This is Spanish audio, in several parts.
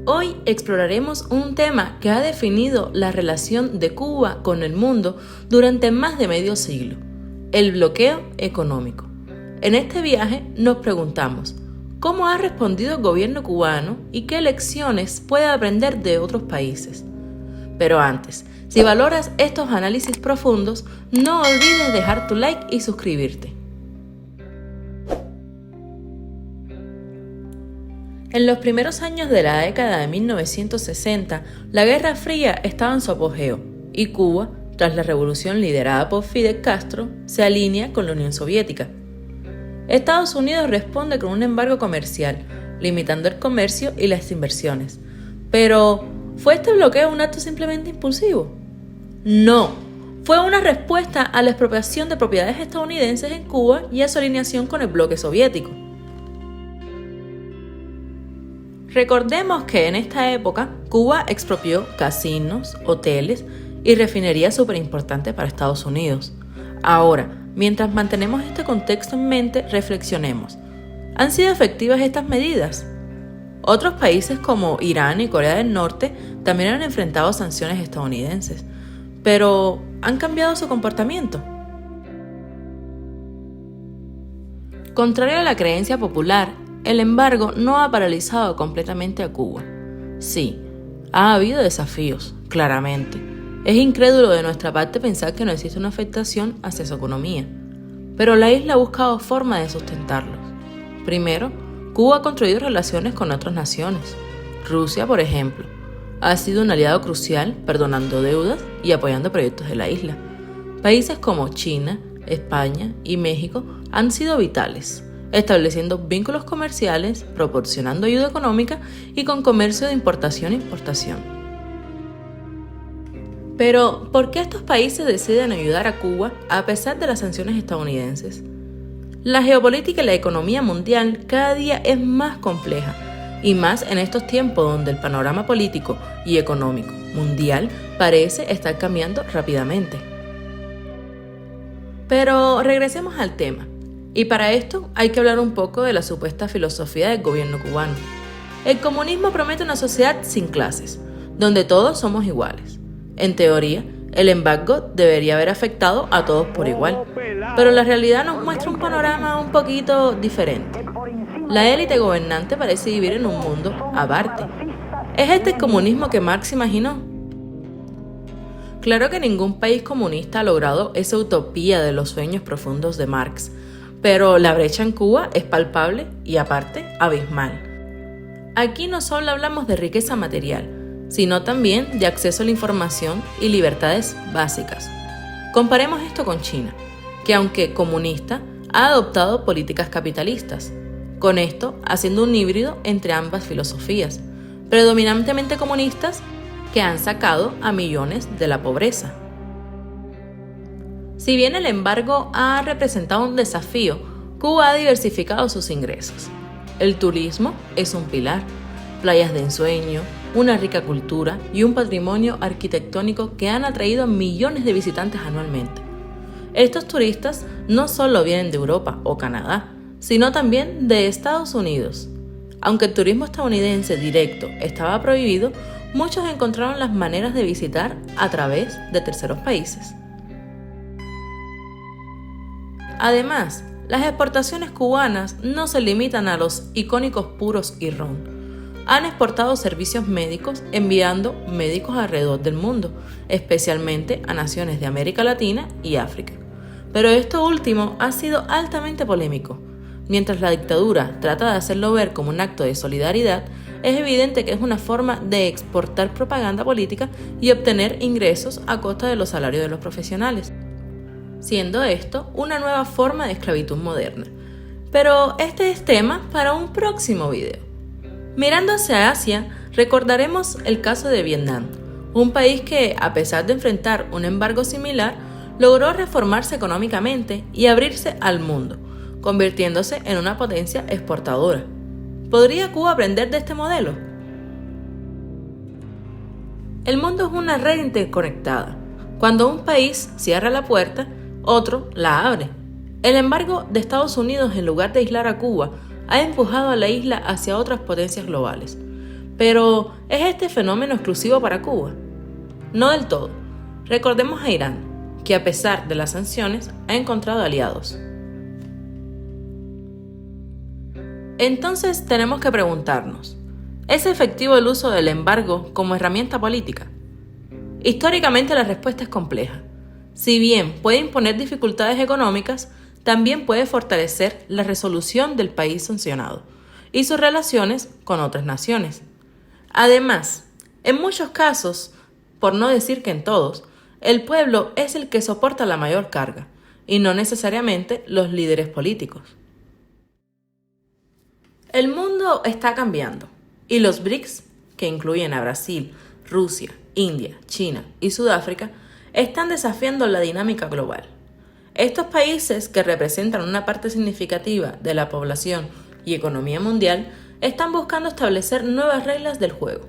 Hoy exploraremos un tema que ha definido la relación de Cuba con el mundo durante más de medio siglo: el bloqueo económico. En este viaje nos preguntamos, ¿cómo ha respondido el gobierno cubano y qué lecciones puede aprender de otros países? Pero antes, si valoras estos análisis profundos, no olvides dejar tu like y suscribirte. En los primeros años de la década de 1960, la Guerra Fría estaba en su apogeo y Cuba, tras la revolución liderada por Fidel Castro, se alinea con la Unión Soviética. Estados Unidos responde con un embargo comercial, limitando el comercio y las inversiones. Pero, ¿fue este bloqueo un acto simplemente impulsivo? No, fue una respuesta a la expropiación de propiedades estadounidenses en Cuba y a su alineación con el bloque soviético. Recordemos que en esta época, Cuba expropió casinos, hoteles y refinerías súper importantes para Estados Unidos. Ahora, mientras mantenemos este contexto en mente, reflexionemos. ¿Han sido efectivas estas medidas? Otros países como Irán y Corea del Norte también han enfrentado sanciones estadounidenses, pero ¿han cambiado su comportamiento? Contrario a la creencia popular, el embargo no ha paralizado completamente a Cuba. Sí, ha habido desafíos, claramente. Es incrédulo de nuestra parte pensar que no existe una afectación hacia su economía, pero la isla ha buscado formas de sustentarlos. Primero, Cuba ha construido relaciones con otras naciones. Rusia, por ejemplo, ha sido un aliado crucial, perdonando deudas y apoyando proyectos de la isla. Países como China, España y México han sido vitales, estableciendo vínculos comerciales, proporcionando ayuda económica y con comercio de importación e exportación. Pero, ¿por qué estos países deciden ayudar a Cuba a pesar de las sanciones estadounidenses? La geopolítica y la economía mundial cada día es más compleja, y más en estos tiempos donde el panorama político y económico mundial parece estar cambiando rápidamente. Pero regresemos al tema. Y para esto hay que hablar un poco de la supuesta filosofía del gobierno cubano. El comunismo promete una sociedad sin clases, donde todos somos iguales. En teoría, el embargo debería haber afectado a todos por igual, pero la realidad nos muestra un panorama un poquito diferente. La élite gobernante parece vivir en un mundo aparte. ¿Es este el comunismo que Marx imaginó? Claro que ningún país comunista ha logrado esa utopía de los sueños profundos de Marx, pero la brecha en Cuba es palpable y aparte abismal. Aquí no solo hablamos de riqueza material, sino también de acceso a la información y libertades básicas. Comparemos esto con China, que aunque comunista, ha adoptado políticas capitalistas, con esto haciendo un híbrido entre ambas filosofías, predominantemente comunistas, que han sacado a millones de la pobreza. Si bien el embargo ha representado un desafío, Cuba ha diversificado sus ingresos. El turismo es un pilar, playas de ensueño, una rica cultura y un patrimonio arquitectónico que han atraído a millones de visitantes anualmente. Estos turistas no solo vienen de Europa o Canadá, sino también de Estados Unidos. Aunque el turismo estadounidense directo estaba prohibido, muchos encontraron las maneras de visitar a través de terceros países. Además, las exportaciones cubanas no se limitan a los icónicos puros y ron. Han exportado servicios médicos enviando médicos alrededor del mundo, especialmente a naciones de América Latina y África. Pero esto último ha sido altamente polémico. Mientras la dictadura trata de hacerlo ver como un acto de solidaridad, es evidente que es una forma de exportar propaganda política y obtener ingresos a costa de los salarios de los profesionales, siendo esto una nueva forma de esclavitud moderna. Pero este es tema para un próximo video. Mirando hacia Asia, recordaremos el caso de Vietnam, un país que, a pesar de enfrentar un embargo similar, logró reformarse económicamente y abrirse al mundo, convirtiéndose en una potencia exportadora. ¿Podría Cuba aprender de este modelo? El mundo es una red interconectada. Cuando un país cierra la puerta, otro la abre. El embargo de Estados Unidos, en lugar de aislar a Cuba, ha empujado a la isla hacia otras potencias globales. Pero, ¿es este fenómeno exclusivo para Cuba? No del todo. Recordemos a Irán, que a pesar de las sanciones ha encontrado aliados. Entonces tenemos que preguntarnos, ¿es efectivo el uso del embargo como herramienta política? Históricamente la respuesta es compleja. Si bien puede imponer dificultades económicas, también puede fortalecer la resolución del país sancionado y sus relaciones con otras naciones. Además, en muchos casos, por no decir que en todos, el pueblo es el que soporta la mayor carga, y no necesariamente los líderes políticos. El mundo está cambiando, y los BRICS, que incluyen a Brasil, Rusia, India, China y Sudáfrica, están desafiando la dinámica global. Estos países, que representan una parte significativa de la población y economía mundial, están buscando establecer nuevas reglas del juego.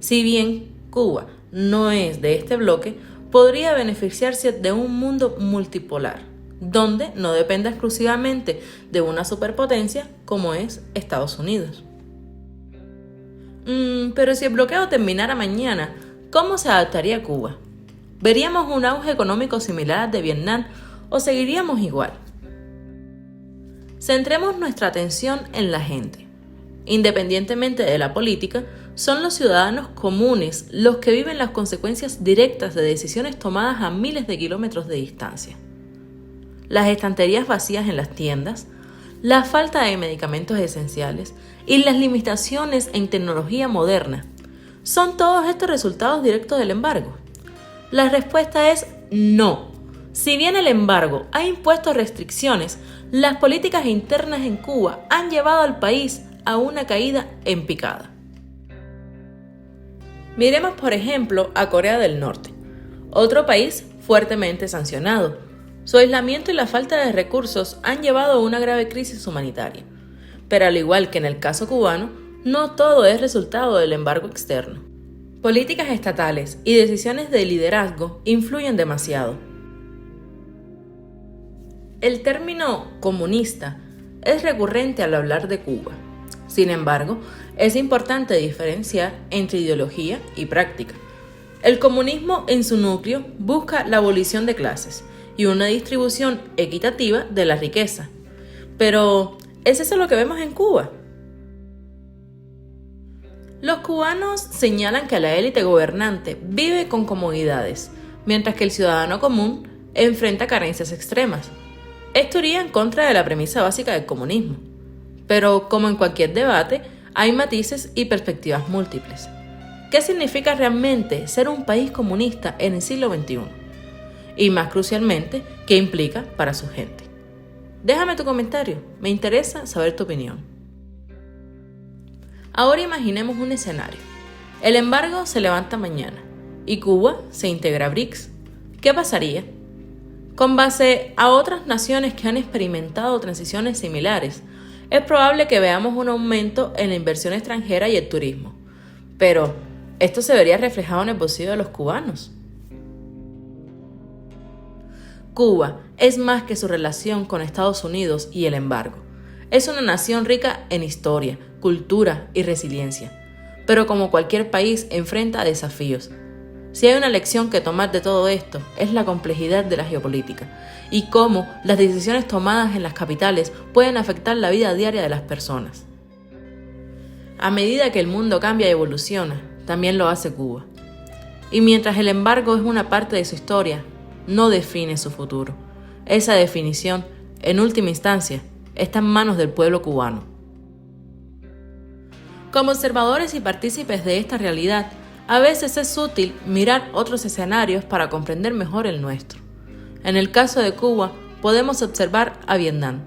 Si bien Cuba no es de este bloque, podría beneficiarse de un mundo multipolar, donde no dependa exclusivamente de una superpotencia como es Estados Unidos. Pero si el bloqueo terminara mañana, ¿cómo se adaptaría Cuba? ¿Veríamos un auge económico similar al de Vietnam o seguiríamos igual? Centremos nuestra atención en la gente. Independientemente de la política, son los ciudadanos comunes los que viven las consecuencias directas de decisiones tomadas a miles de kilómetros de distancia. Las estanterías vacías en las tiendas, la falta de medicamentos esenciales y las limitaciones en tecnología moderna, ¿son todos estos resultados directos del embargo? La respuesta es no. Si bien el embargo ha impuesto restricciones, las políticas internas en Cuba han llevado al país a una caída en picada. Miremos, por ejemplo, a Corea del Norte, otro país fuertemente sancionado. Su aislamiento y la falta de recursos han llevado a una grave crisis humanitaria. Pero al igual que en el caso cubano, no todo es resultado del embargo externo. Políticas estatales y decisiones de liderazgo influyen demasiado. El término comunista es recurrente al hablar de Cuba. Sin embargo, es importante diferenciar entre ideología y práctica. El comunismo en su núcleo busca la abolición de clases y una distribución equitativa de la riqueza. Pero, ¿es eso lo que vemos en Cuba? Los cubanos señalan que la élite gobernante vive con comodidades, mientras que el ciudadano común enfrenta carencias extremas. Esto iría en contra de la premisa básica del comunismo. Pero, como en cualquier debate, hay matices y perspectivas múltiples. ¿Qué significa realmente ser un país comunista en el siglo XXI? Y más crucialmente, ¿qué implica para su gente? Déjame tu comentario, me interesa saber tu opinión. Ahora imaginemos un escenario. El embargo se levanta mañana y Cuba se integra a BRICS. ¿Qué pasaría? Con base a otras naciones que han experimentado transiciones similares, es probable que veamos un aumento en la inversión extranjera y el turismo. Pero, ¿esto se vería reflejado en el bolsillo de los cubanos? Cuba es más que su relación con Estados Unidos y el embargo. Es una nación rica en historia, cultura y resiliencia, pero como cualquier país enfrenta desafíos. Si hay una lección que tomar de todo esto, es la complejidad de la geopolítica y cómo las decisiones tomadas en las capitales pueden afectar la vida diaria de las personas. A medida que el mundo cambia y evoluciona, también lo hace Cuba. Y mientras el embargo es una parte de su historia, no define su futuro. Esa definición, en última instancia, está en manos del pueblo cubano. Como observadores y partícipes de esta realidad, a veces es útil mirar otros escenarios para comprender mejor el nuestro. En el caso de Cuba, podemos observar a Vietnam.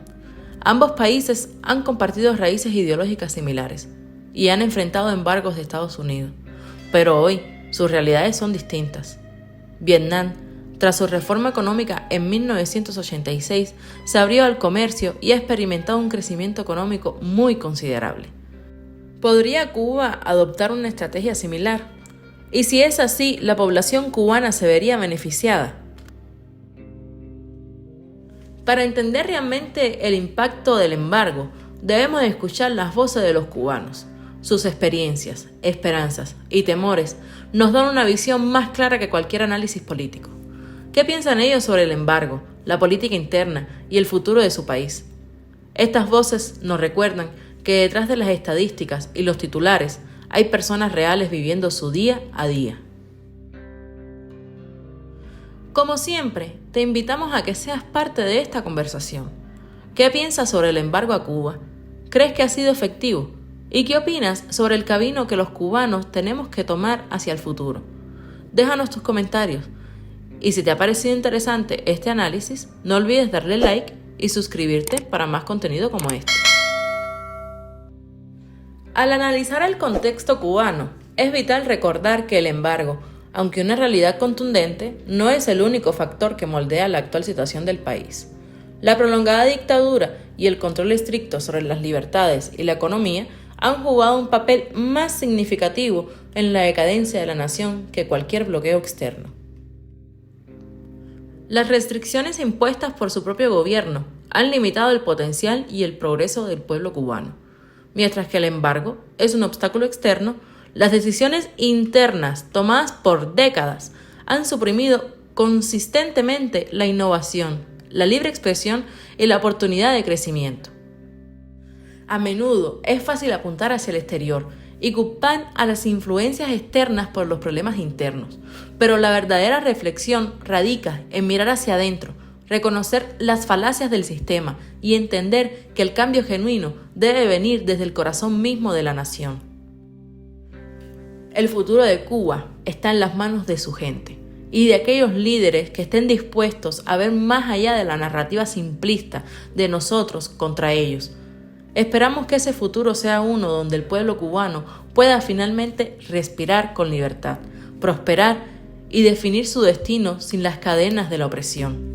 Ambos países han compartido raíces ideológicas similares y han enfrentado embargos de Estados Unidos, pero hoy sus realidades son distintas. Vietnam, tras su reforma económica en 1986, se abrió al comercio y ha experimentado un crecimiento económico muy considerable. ¿Podría Cuba adoptar una estrategia similar? Y si es así, ¿la población cubana se vería beneficiada? Para entender realmente el impacto del embargo, debemos escuchar las voces de los cubanos. Sus experiencias, esperanzas y temores nos dan una visión más clara que cualquier análisis político. ¿Qué piensan ellos sobre el embargo, la política interna y el futuro de su país? Estas voces nos recuerdan que detrás de las estadísticas y los titulares hay personas reales viviendo su día a día. Como siempre, te invitamos a que seas parte de esta conversación. ¿Qué piensas sobre el embargo a Cuba? ¿Crees que ha sido efectivo? ¿Y qué opinas sobre el camino que los cubanos tenemos que tomar hacia el futuro? Déjanos tus comentarios. Y si te ha parecido interesante este análisis, no olvides darle like y suscribirte para más contenido como este. Al analizar el contexto cubano, es vital recordar que el embargo, aunque una realidad contundente, no es el único factor que moldea la actual situación del país. La prolongada dictadura y el control estricto sobre las libertades y la economía han jugado un papel más significativo en la decadencia de la nación que cualquier bloqueo externo. Las restricciones impuestas por su propio gobierno han limitado el potencial y el progreso del pueblo cubano. Mientras que el embargo es un obstáculo externo, las decisiones internas tomadas por décadas han suprimido consistentemente la innovación, la libre expresión y la oportunidad de crecimiento. A menudo es fácil apuntar hacia el exterior y culpar a las influencias externas por los problemas internos, pero la verdadera reflexión radica en mirar hacia adentro, reconocer las falacias del sistema y entender que el cambio genuino debe venir desde el corazón mismo de la nación. El futuro de Cuba está en las manos de su gente y de aquellos líderes que estén dispuestos a ver más allá de la narrativa simplista de nosotros contra ellos. Esperamos que ese futuro sea uno donde el pueblo cubano pueda finalmente respirar con libertad, prosperar y definir su destino sin las cadenas de la opresión.